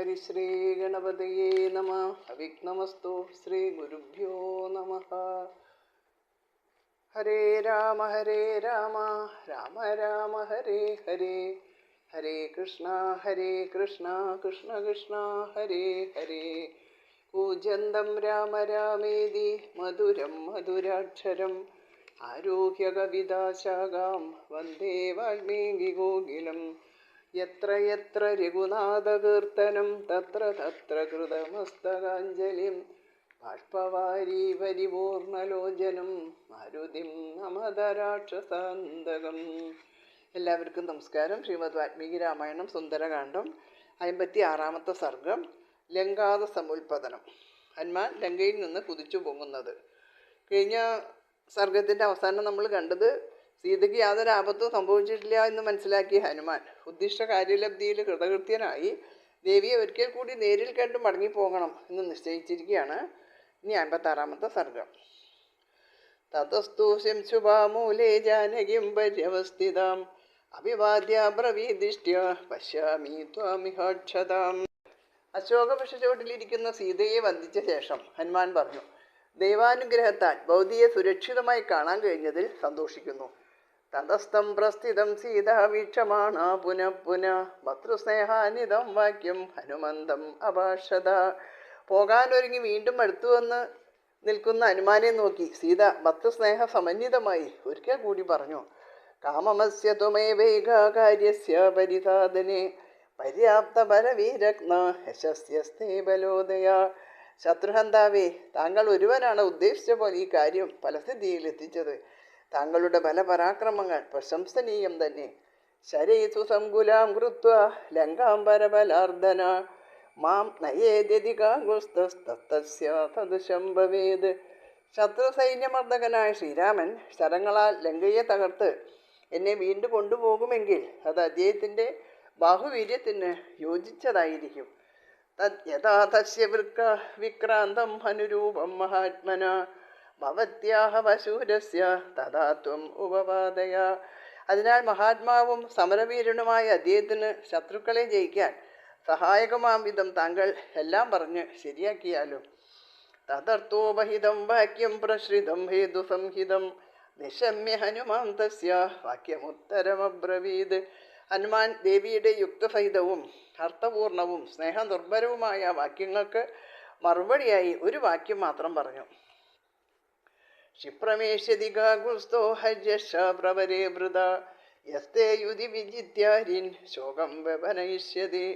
ഹരിശ്രീ ഗണപതയേ നമ. അവിഘ്നമസ്തു. ശ്രീ ഗുരുഭ്യോ നമ. ഹരേ രാമ രാമ രാമ ഹരേ ഹരേ, ഹരേ കൃഷ്ണ കൃഷ്ണ കൃഷ്ണ ഹരേ ഹരേ. കൂജന്തം രാമ രാമേതി മധുരം മധുരാക്ഷരം ആരുഹ്യ കവിതാശാഖാം വന്ദേ വാൽമീകി കോകിലം. യത്ര യത്ര രഘുനാഥകീർത്തനം തത്ര തത്ര കൃതമസ്തകാഞ്ജലിം ബാഷ്പവാരി പരിപൂർണലോചനം മാരുതിം നമത രാക്ഷസാന്തകം. എല്ലാവർക്കും നമസ്കാരം. ശ്രീമദ് വാൽമീകി രാമായണം സുന്ദരകാന്ഡം 56-ാമത്തെ സർഗം. ലങ്കാത സമുൽപതനം. ഹനുമാൻ ലങ്കയിൽ നിന്ന് കുതിച്ചു പൊങ്ങുന്നത്. കഴിഞ്ഞ സർഗത്തിൻ്റെ അവസാനം നമ്മൾ കണ്ടത് സീതയ്ക്ക് യാതൊരു ആപത്തും സംഭവിച്ചിട്ടില്ല എന്ന് മനസ്സിലാക്കിയ ഹനുമാൻ ഉദ്ദിഷ്ട കാര്യലബ്ധിയിൽ കൃതകൃത്യനായി ദേവിയെ ഒരിക്കൽ കൂടി നേരിൽ കണ്ട് മടങ്ങിപ്പോകണം എന്ന് നിശ്ചയിച്ചിരിക്കുകയാണ്. ഇനി 56-ാമത്തെ സർഗം. തതസ്തു ശംശുഭാമൂലേ ജാനകിം പര്യവസ്ഥിതാം അഭിവാദ്യ ബ്രവീദിഷ്ട്യ പശ്യാമി ത്വാമിഹാക്ഷതാം. അശോകവൃക്ഷച്ചോട്ടിലിരിക്കുന്ന സീതയെ വന്ദിച്ച ശേഷം ഹനുമാൻ പറഞ്ഞു, ദൈവാനുഗ്രഹത്താൽ ഭൗതിയെ സുരക്ഷിതമായി കാണാൻ കഴിഞ്ഞതിൽ സന്തോഷിക്കുന്നു. തതസ്ഥം പ്രസ്ഥിതം സീത വീക്ഷമാണ പുനഃ പുനഃ ഭർതൃസ്നേഹാനിതം വാക്യം ഹനുമന്തം അഭാഷത. പോകാനൊരുങ്ങി വീണ്ടും അടുത്തു വന്ന് നിൽക്കുന്ന ഹനുമാനെ നോക്കി സീത ഭർതൃസ്നേഹ സമന്വിതമായി ഒരിക്കൽ കൂടി പറഞ്ഞു, കാമമസ്യ ത്വമേവൈക കാര്യസ്യ പരിസാധനെ പര്യാപ്ത ബലവീരഗ്ന യശസ്യസ്തേ ബലോദയ. ശത്രുഹന്താവേ, താങ്കൾ ഒരുവനാണ് ഉദ്ദേശിച്ച പോലെ ഈ കാര്യം ഫലസിദ്ധിയിൽ എത്തിച്ചത്. താങ്കളുടെ ബലപരാക്രമങ്ങൾ പ്രശംസനീയം തന്നെ. ശരൈസു സംകുലാം കൃത്വ ലങ്കാം പരബലാർദ്ദന മാം നയേദ്യധികാഗുസ്തസ്തസ്യ സദൃശം ഭവേത്. ശത്രു സൈന്യമർദ്ദകനായ ശ്രീരാമൻ ശരങ്ങളാൽ ലങ്കയെ തകർത്ത് എന്നെ വീണ്ടും കൊണ്ടുപോകുമെങ്കിൽ അത് അദ്ദേഹത്തിൻ്റെ ബാഹുവീര്യത്തിന് യോജിച്ചതായിരിക്കും. യഥാ തസ്യ വിക്രാന്തം അനുരൂപം മഹാത്മന ഭവത്യാഹ വശൂരസ്യ തഥാ ത്വം ഉപവാദയ. അതിനാൽ മഹാത്മാവും സമരവീരനുമായ അദ്ദേഹത്തിന് ശത്രുക്കളെ ജയിക്കാൻ സഹായകമാം വിധം താങ്കൾ എല്ലാം പറഞ്ഞ് ശരിയാക്കിയാലും. തദർത്ഥോപഹിതം വാക്യം പ്രശ്രിതം ഹേതു സംഹിതം നിശമ്യ ഹനുമാൻ തസ്യ വാക്യമുത്തരമബ്രവീത്. ഹനുമാൻ ദേവിയുടെ യുക്തസഹിതവും അർത്ഥപൂർണവും സ്നേഹനിർഭരവുമായ വാക്യങ്ങൾക്ക് മറുപടിയായി ഒരു വാക്യം മാത്രം പറഞ്ഞു. ക്ഷിപ്രമേഷ്യതികാഗുസ്തോ ഹര്യശ പ്രവരേ വൃത യസ്തേ യുധി വിജിത്യാരിൻ ശോകം വ്യപനയിഷ്യതി.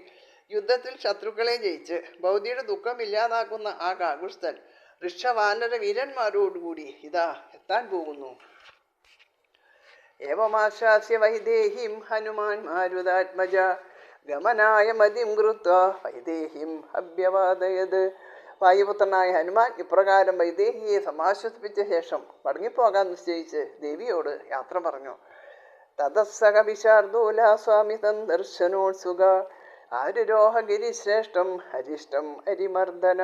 യുദ്ധത്തിൽ ശത്രുക്കളെ ജയിച്ച് ഭൗതിയുടെ ദുഃഖം ഇല്ലാതാക്കുന്ന ആ കാകുസ്തൻ ഋഷവാനര വീരന്മാരോടുകൂടി ഇതാ എത്താൻ പോകുന്നു. ഏവമാശാസ്യ വൈദേഹിം ഹനുമാൻ മാരുതാത്മജ ഗമനായ മതിം കൃത്വ വൈദേഹിം അഭ്യവാദയത്. വായുപുത്രനായ ഹനുമാൻ ഇപ്രകാരം വൈദേഹിയെ സമാശ്വസിപ്പിച്ച ശേഷം മടങ്ങിപ്പോകാൻ നിശ്ചയിച്ച് ദേവിയോട് യാത്ര പറഞ്ഞു. തതസ്സക വിശാർദൂല സ്വാമി സന്ദർശനോത്സുക ആരുരോഹ ഗിരിശ്രേഷ്ഠം ഹരിഷ്ടം ഹരിമർദ്ദന.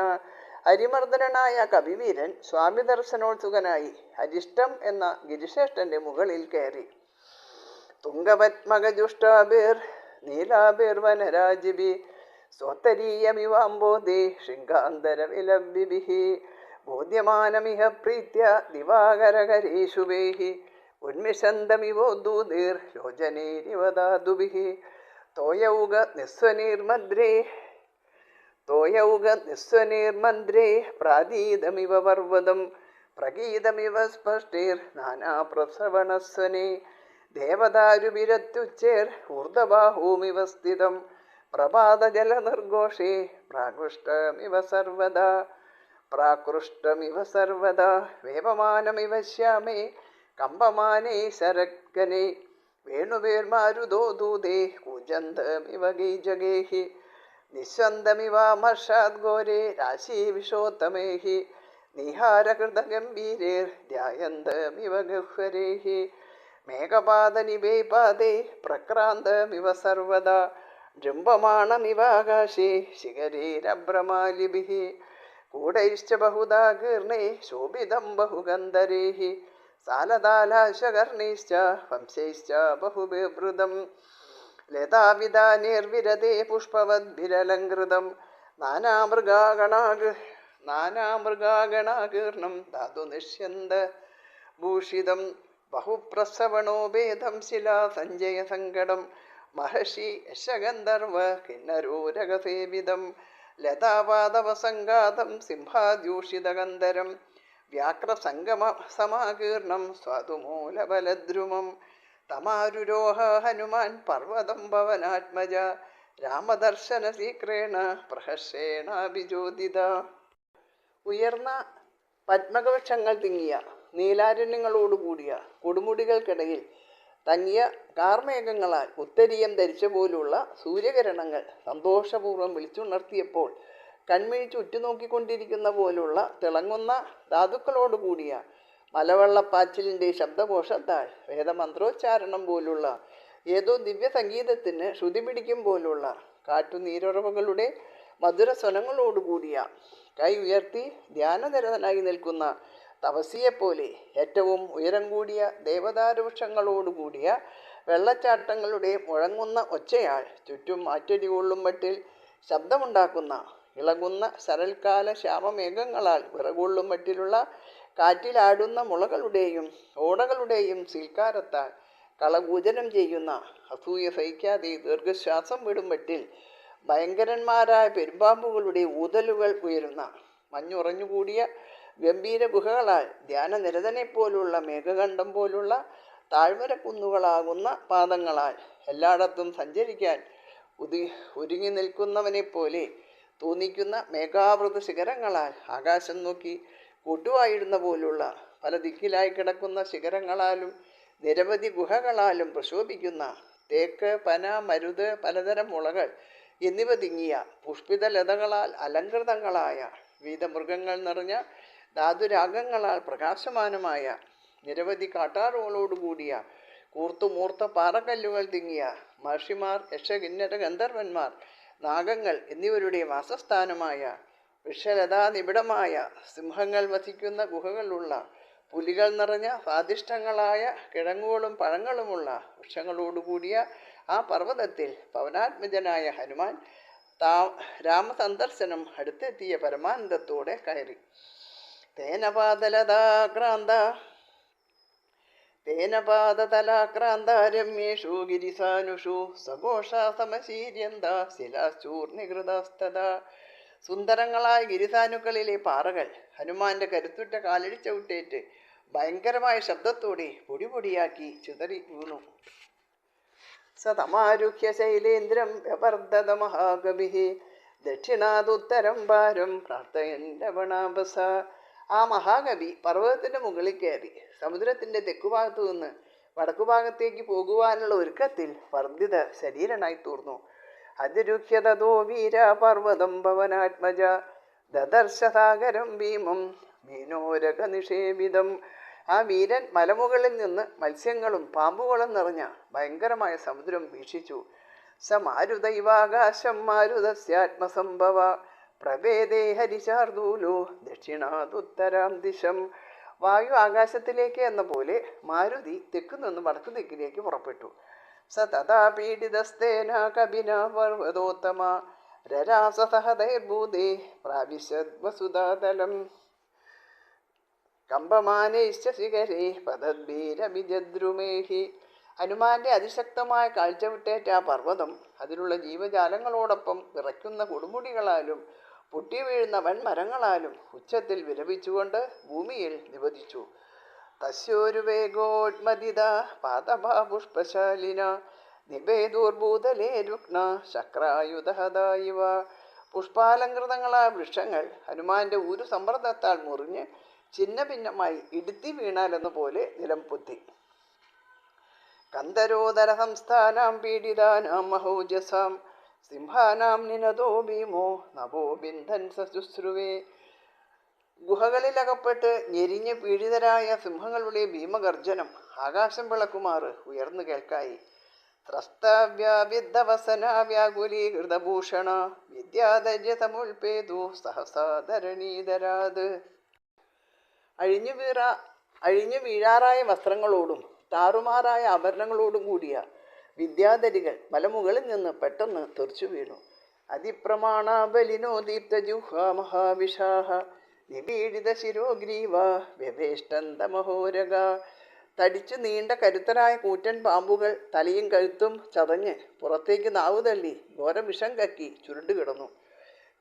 ഹരിമർദ്ദനായ കവിവീരൻ സ്വാമി ദർശനോത്സുകനായി ഹരിഷ്ടം എന്ന ഗിരിശ്രേഷ്ഠന്റെ മുകളിൽ കയറി. തുംഗപത്മകജുഷ്ടാഭിർ നീലാഭിർ വനരാജിഭി സ്വത്തരീയമിവാംബോധി ശൃംഗാന്തരവിലംബിഭിഃ ബോധ്യമാനമിഹ പ്രീത്യ ദിവാകരകരീഷുഭൈഃ ഉന്മിഷന്തമിവോദ്ധൂതിർ ലോചനൈരിവദാതുഭിഃ തോയൗക നിസ്വനീർമന്ത്രേ പ്രാതീതമിവ പർവ്വതം പ്രഗീതമിവ സ്പഷ്ടിർ നാനാപ്രസവണസ്വനേ ദേവദാരുവിരത്യുച്ചേർ ഊർധബാഹൂമിവ സ്ഥിതം പ്രഭാതജലനിർഘോഷേ പ്രാകൃഷ്ടമിവ സർവദാ വേപമാനമിവ ശ്യാമേ കമ്പമാനേ ശരക്കനേ വേണുവേർമാരുതോ ദൂതേ കൂജന്തമിവ ഗീജഗേഹി നിസ്വന്തമിവാമർഷാദ്ഘോരേ രാശീവിഷോത്തമേഹി നിഹാരകൃതഗംഭീരേർ ധ്യായന്തമിവ ഗഹ്വരേഹി മേഘപാദനിവേ പാദേ പ്രക്രാന്തമിവ സർവദാ ജൃംഭമാണമിവാകാശേ ശിഖരേരഭ്രമാലിഭിഃ കൂടൈശ്ച ബഹുധാ കീർണേ ശോഭിതം ബഹുഗന്ധരൈഃ സാലതാലാശകർണൈശ്ച വംശൈശ്ച ബഹുബിവൃതം ലതാവിതാനിർവിരതേ പുഷ്പവദ്ഭിരലങ്കൃതം നാനാമൃഗാഗണാകീർണം ധാതു നിഷ്യന്ത ഭൂഷിതം ബഹുപ്രസവണോപേതം ശിലാ സഞ്ജയ സങ്കടം മഹർഷി യശഗന്ധർവ കിന്നരോരകസേവിതം ലതാപാദവസംഗാതം സിംഹാദ്യൂഷിതഗന്ധരം വ്യാക്രസംഗമ സമാകീർണം സ്വാതുമൂലബലദ്രുമം തമാരുരോഹ ഹനുമാൻ പർവ്വതം പവനാത്മജ രാമദർശന ശീക്രേണ പ്രഹർഷേണാഭിചോദിത. ഉയർന്ന പത്മകവൃക്ഷങ്ങൾ തിങ്ങിയ നീലാരണ്യങ്ങളോടുകൂടിയ കൊടുമുടികൾക്കിടയിൽ തങ്ങിയ കാർമേഘങ്ങളാൽ ഉത്തരീയം ധരിച്ച പോലുള്ള സൂര്യകിരണങ്ങൾ സന്തോഷപൂർവ്വം വിളിച്ചുണർത്തിയപ്പോൾ കൺമിഴിച്ച് ഉറ്റുനോക്കിക്കൊണ്ടിരിക്കുന്ന പോലുള്ള തിളങ്ങുന്ന ധാതുക്കളോടുകൂടിയ മലവെള്ളപ്പാച്ചിലിൻ്റെ ശബ്ദഘോഷത്താൽ വേദമന്ത്രോച്ചാരണം പോലുള്ള ഏതോ ദിവ്യ സംഗീതത്തിന് ശ്രുതി പിടിക്കും പോലുള്ള കാട്ടുനീരുറവകളുടെ മധുരസ്വനങ്ങളോടുകൂടിയ കൈ ഉയർത്തി ധ്യാനനിരതനായി നിൽക്കുന്ന തപസ്വിയെപ്പോലെ ഏറ്റവും ഉയരം കൂടിയ ദേവദാരുവൃക്ഷങ്ങളോടുകൂടിയ വെള്ളച്ചാട്ടങ്ങളുടെ മുഴങ്ങുന്ന ഒച്ചയാൽ ചുറ്റും മാറ്റടി കൊള്ളും മട്ടിൽ ശബ്ദമുണ്ടാക്കുന്ന ഇളകുന്ന ശരൽക്കാല ശ്യാമമേഘങ്ങളാൽ വിറകൊള്ളും മട്ടിലുള്ള കാറ്റിലാടുന്ന മുളകളുടെയും ഓടകളുടെയും സീൽക്കാരത്താൽ കളകൂജനം ചെയ്യുന്ന അസൂയ സഹിക്കാതെ ദീർഘശ്വാസം വിടുമ്പട്ടിൽ ഭയങ്കരന്മാരായ പെരുമ്പാമ്പുകളുടെ ഊതലുകൾ ഉയരുന്ന മഞ്ഞുറഞ്ഞുകൂടിയ ഗംഭീര ഗുഹകളാൽ ധ്യാനനിരതനെപ്പോലുള്ള മേഘഖണ്ഡം പോലുള്ള താഴ്വര കുന്നുകളാകുന്ന പാദങ്ങളാൽ എല്ലായിടത്തും സഞ്ചരിക്കാൻ ഒരുങ്ങി നിൽക്കുന്നവനെപ്പോലെ തോന്നിക്കുന്ന മേഘാവൃത ശിഖരങ്ങളാൽ ആകാശം നോക്കി കൂട്ടുവായിടുന്ന പോലുള്ള പല ദിക്കിലായി കിടക്കുന്ന ശിഖരങ്ങളാലും നിരവധി ഗുഹകളാലും പ്രശോഭിക്കുന്ന തേക്ക്, പന, മരുത്, പലതരം മുളകൾ എന്നിവ തിങ്ങിയ പുഷ്പിത ലതകളാൽ അലങ്കൃതങ്ങളായ വിവിധ മൃഗങ്ങൾ നിറഞ്ഞ ധാതുരാഗങ്ങളാൽ പ്രകാശമാനമായ നിരവധി കാട്ടാറുകളോടുകൂടിയ കൂർത്തുമൂർത്ത പാറക്കല്ലുകൾ തിങ്ങിയ മഹർഷിമാർ, യക്ഷകിന്നര ഗന്ധർവന്മാർ, നാഗങ്ങൾ എന്നിവരുടെ വാസസ്ഥാനമായ വൃക്ഷലതാ നിബിഡമായ സിംഹങ്ങൾ വസിക്കുന്ന ഗുഹകളുള്ള പുലികൾ നിറഞ്ഞ സ്വാദിഷ്ടങ്ങളായ കിഴങ്ങുകളും പഴങ്ങളുമുള്ള വൃക്ഷങ്ങളോടുകൂടിയ ആ പർവ്വതത്തിൽ പവനാത്മജനായ ഹനുമാൻ രാമസന്ദർശനം അടുത്തെത്തിയ പരമാനന്ദത്തോടെ കയറി. തേനപാദതലാക്രാന്ത രമ്യേഷു ഗിരിസാനുഷു സഘോഷാ സമശീര്യന്ത ശിലാചൂർണികൃതസ്തദാ. സുന്ദരങ്ങളായ ഗിരിസാനുക്കളിലെ പാറകൾ ഹനുമാന്റെ കരുത്തുറ്റ കാലടി ചവിട്ടേറ്റ് ഭയങ്കരമായ ശബ്ദത്തോടെ പൊടിപൊടിയാക്കി ചിതറി വീണു. സതമാരുഹ്യ ശൈലേന്ദ്രം വ്യവർദ്ധത മഹാകവി ദക്ഷിണാതുത്തരം ഭാരം പ്രാർത്ഥയൻ ലവണാഭസ. ആ മഹാകവി പർവ്വതത്തിൻ്റെ മുകളിൽ കയറി സമുദ്രത്തിൻ്റെ തെക്കുഭാഗത്തു നിന്ന് വടക്കുഭാഗത്തേക്ക് പോകുവാനുള്ള ഒരുക്കത്തിൽ വർദ്ധിത ശരീരനായി തീർന്നു. അതിരുഹ്യതോ വീര പർവ്വതം ഭവനാത്മജ ദദർശസാഗരം ഭീമം മീനോരക നിഷേവിതം. ആ വീരൻ മലമുകളിൽ നിന്ന് മത്സ്യങ്ങളും പാമ്പുകളും നിറഞ്ഞ ഭയങ്കരമായ സമുദ്രം വീക്ഷിച്ചു. സ മാരുതൈവാകാശം മാരുതസ്യാത്മസംഭവ പ്രഭേദേ ഹരിശാർദൂലോ ദക്ഷിണാതുത്തരാം ദിശം. വായു ആകാശത്തിലേക്ക് എന്ന പോലെ മാരുതി തെക്കു നിന്ന് വടക്കു ദിക്കിലേക്ക് പുറപ്പെട്ടു. സ തഥാ പീഡിതസ്തേന കപിന പർവ്വതോത്തമ രരാസസഹദൈർഭൂതേ പ്രാവിശദ്വസുധാതലം കമ്പമാനൈശ്ച ശിഖരേ പദദ്ഭീരഭിജദ്രുമേഹി. ഹനുമാന്റെ അതിശക്തമായ കാഴ്ച വിട്ടേറ്റ ആ പർവ്വതം അതിലുള്ള ജീവജാലങ്ങളോടൊപ്പം വിറയ്ക്കുന്ന കൊടുമുടികളാലും പൊട്ടി വീഴുന്ന വൻമരങ്ങളാലും ഉച്ചത്തിൽ വിലപിച്ചുകൊണ്ട് ഭൂമിയിൽ നിവദിച്ചു. തസ്യോരു വേഗോന്മദിത പാദഭാ പുഷ്പശാലിന നിബേദൂർഭൂതലേ രുഗ്ന ശക്രായുധഹദായിവ. പുഷ്പാലങ്കൃതങ്ങളായ വൃക്ഷങ്ങൾ ഹനുമാന്റെ ഊരു സമ്പ്രദത്താൽ മുറിഞ്ഞ് ചിന്ന ഭിന്നമായി ഇടുത്തി വീണാലെന്ന പോലെ നിലം പൊത്തി. കന്ദരോദര സംസ്ഥാനാം പീഡിതാനാം മഹോജസാം സിംഹാനാം നിനദോ ഭീമോ നവോ ബിന്ധൻ സശുശ്രുവേ. ഗുഹകളിലകപ്പെട്ട് ഞെരിഞ്ഞ് പീഡിതരായ സിംഹങ്ങളുടെ ഭീമഗർജനം ആകാശം വിളക്കുമാറ് ഉയർന്നു കേൾക്കായി. ത്രസ്തവ്യാവിദ്ധവസന വ്യാകുലീകൃതഭൂഷണ വിദ്യാധര്യതമുൽപേതു സഹസാധരണീധരാത്. അഴിഞ്ഞു വീഴാറായ വസ്ത്രങ്ങളോടും താറുമാറായ ആഭരണങ്ങളോടും കൂടിയ വിദ്യാധരികൾ മലമുകളിൽ നിന്ന് പെട്ടെന്ന് തെറിച്ചു വീണു. അതിപ്രമാണാബലിനോ ദീപ്തജുഹ്വാ മഹാവിഷാഹ നിപീഡിത ശിരോഗ്രീവ വ്യവേഷ്ടന്തമഹോരക. തടിച്ചു നീണ്ട കരുത്തരായ കൂറ്റൻ പാമ്പുകൾ തലയും കഴുത്തും ചതഞ്ഞ് പുറത്തേക്ക് നാവു തള്ളി ഘോരവിഷം കക്കി ചുരുണ്ടുകിടന്നു.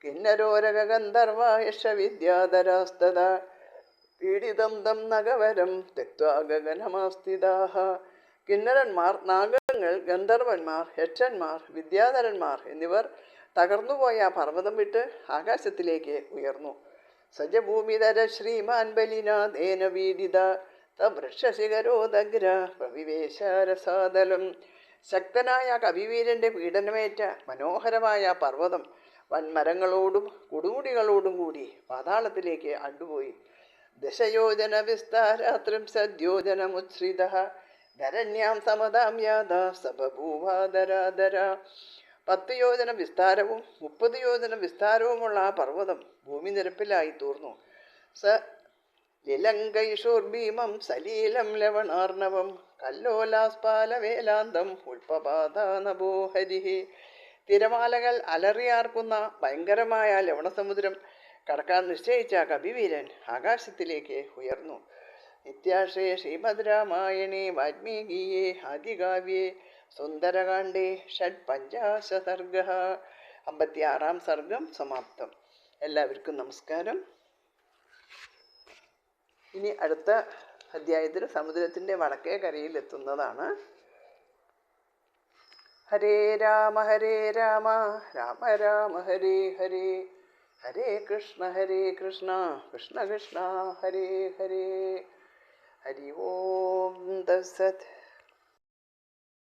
കിന്നരോരക ഗന്ധർവ യശവിദ്യാധരാസ്തത പീഡിതം തം നഗവരം തെക്വാ ഗഗനമാസ്ഥിതാഹ. കിന്നരന്മാർ, നാഗങ്ങൾ, ഗന്ധർവന്മാർ, യക്ഷന്മാർ, വിദ്യാധരന്മാർ എന്നിവർ തകർന്നുപോയ പർവ്വതം വിട്ട് ആകാശത്തിലേക്ക് ഉയർന്നു. സജഭൂമിധര ശ്രീമാൻ ബലിനാഥേന പീഡിത തവൃക്ഷശിഖരോദഗ്ര പ്രവിവേശരസാദലം. ശക്തനായ കവിവീരന്റെ പീഡനമേറ്റ മനോഹരമായ പർവ്വതം വൻമരങ്ങളോടും കൊടുമുടികളോടും കൂടി പാതാളത്തിലേക്ക് അണ്ടുപോയി. ദശയോജന വിസ്താരാത്രം സദ്യോജനമുച്ഛ്രിത ധരണ്യാം സമതാം യാത സബഭൂവാദരാദര. 10 യോജന വിസ്താരവും 30 യോജന വിസ്താരവുമുള്ള ആ പർവ്വതം ഭൂമി നിരപ്പിലായി തീർന്നു. ലിലങ്കൈഷോർഭീമം സലീലം ലവണാർണവം കല്ലോലാസ്പാലവേലാന്തം ഉൽപപാതാനഭോ ഹരിഹി. തിരമാലകൾ അലറിയാർക്കുന്ന ഭയങ്കരമായ ലവണസമുദ്രം കടക്കാൻ നിശ്ചയിച്ച കവിവീരൻ ആകാശത്തിലേക്ക് ഉയർന്നു. നിത്യാശ്രേ ശ്രീമദ് രാമായണേ വാൽമീകിയേ ആദികാവ്യേ സുന്ദരകാണ്ഡേ ഷഡ്പഞ്ചാശസർഗഃ. 56-ാം സർഗം സമാപ്തം. എല്ലാവർക്കും നമസ്കാരം. ഇനി അടുത്ത അധ്യായത്തിൽ സമുദ്രത്തിൻ്റെ വടക്കേ കരയിലെത്തുന്നതാണ്. ഹരേ രാമ രാമ രാമ ഹരേ ഹരേ, ഹരേ കൃഷ്ണ കൃഷ്ണ കൃഷ്ണ ഹരേ ഹരേ. ഹരി ഓം തത്സത്.